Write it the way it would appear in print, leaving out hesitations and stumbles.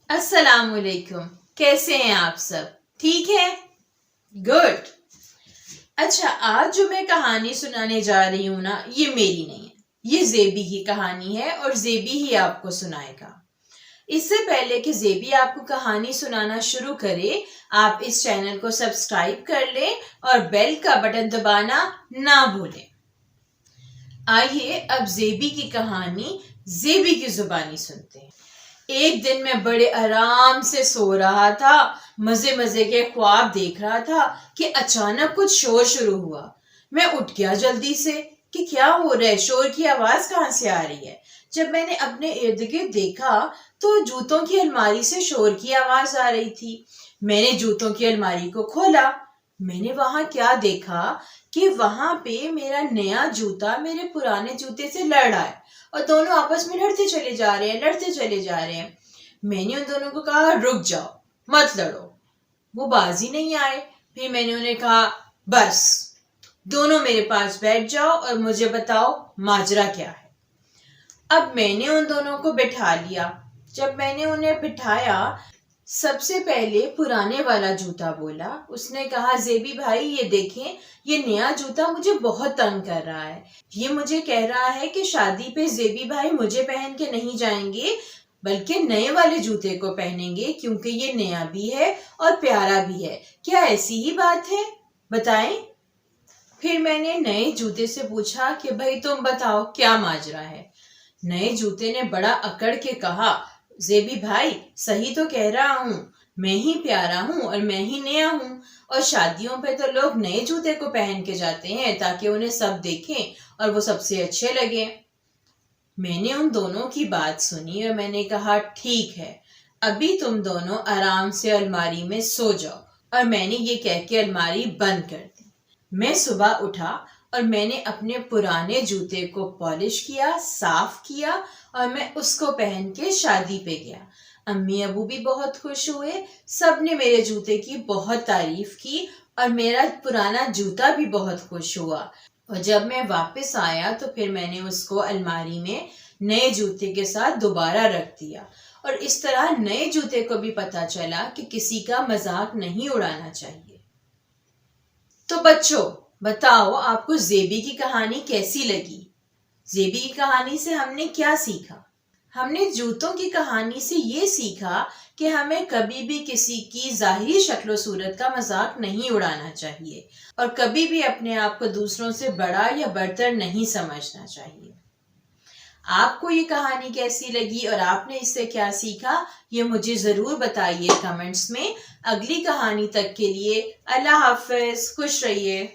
अस्सलाम वालेकुम। कैसे हैं आप सब? ठीक है? गुड। अच्छा, आज जो मैं कहानी सुनाने जा रही हूँ ना, ये मेरी नहीं है, ये जेबी की कहानी है और जेबी ही आपको सुनाएगा। इससे पहले कि जेबी आपको कहानी सुनाना शुरू करे, आप इस चैनल को सब्सक्राइब कर लें और बेल का बटन दबाना ना भूलें। आइए अब जेबी की कहानी जेबी की जुबानी सुनते हैं। एक दिन मैं बड़े आराम से सो रहा था, मजे मजे के ख्वाब देख रहा था कि अचानक कुछ शोर शुरू हुआ। मैं उठ गया जल्दी से कि क्या हो रहा है, शोर की आवाज कहाँ से आ रही है। जब मैंने अपने इर्द गिर्द देखा तो जूतों की अलमारी से शोर की आवाज आ रही थी। मैंने जूतों की अलमारी को खोला। मैंने वहां क्या देखा कि वहां पे मेरा नया जूता मेरे पुराने जूते से लड़ रहा है और दोनों आपस में लड़ते चले जा रहे हैं। मैंने उन दोनों को कहा, रुक जाओ, मत लड़ो। वो बाजी नहीं आए। फिर मैंने उन्हें कहा, बस दोनों मेरे पास बैठ जाओ और मुझे बताओ माजरा क्या है। अब मैंने उन दोनों को बिठा लिया। जब मैंने उन्हें बिठाया, सबसे पहले पुराने वाला जूता बोला। उसने कहा, जेबी भाई ये देखें, ये नया जूता मुझे बहुत तंग कर रहा है। ये मुझे कह रहा है कि शादी पे जेबी भाई मुझे पहन के नहीं जाएंगे बल्कि नए वाले जूते को पहनेंगे, क्योंकि ये नया भी है और प्यारा भी है। क्या ऐसी ही बात है? बताएं। फिर मैंने नए जूते से पूछा कि भाई तुम बताओ क्या माजरा है। नए जूते ने बड़ा अकड़ के कहा, जेबी भाई सही तो कह रहा हूँ, मैं ही प्यारा हूँ और मैं ही नया हूँ, और शादियों पे तो लोग नए जूते को पहन के जाते हैं ताकि उन्हें सब देखें और वो सबसे अच्छे लगे। मैंने उन दोनों की बात सुनी और मैंने कहा, ठीक है, अभी तुम दोनों आराम से अलमारी में सो जाओ। और मैंने ये कह के अलमारी बंद कर दी। मैं सुबह उठा और मैंने अपने पुराने जूते को पॉलिश किया, साफ किया और मैं उसको पहन के शादी पे गया। अम्मी अबू भी बहुत खुश हुए, सब ने मेरे जूते की बहुत तारीफ की और मेरा पुराना जूता भी बहुत खुश हुआ। और जब मैं वापस आया तो फिर मैंने उसको अलमारी में नए जूते के साथ दोबारा रख दिया। और इस तरह नए जूते को भी पता चला कि किसी का मजाक नहीं उड़ाना चाहिए। तो बच्चों बताओ, आपको जेबी की कहानी कैसी लगी? जेबी की कहानी से हमने क्या सीखा? हमने जूतों की कहानी से ये सीखा कि हमें कभी भी किसी की जाहिरी शक्ल सूरत का मजाक नहीं उड़ाना चाहिए और कभी भी अपने आप को दूसरों से बड़ा या बरतर नहीं समझना चाहिए। आपको ये कहानी कैसी लगी और आपने इससे क्या सीखा, ये मुझे जरूर बताइए कमेंट्स में। अगली कहानी तक के लिए अल्लाह हाफिज, खुश रहिए।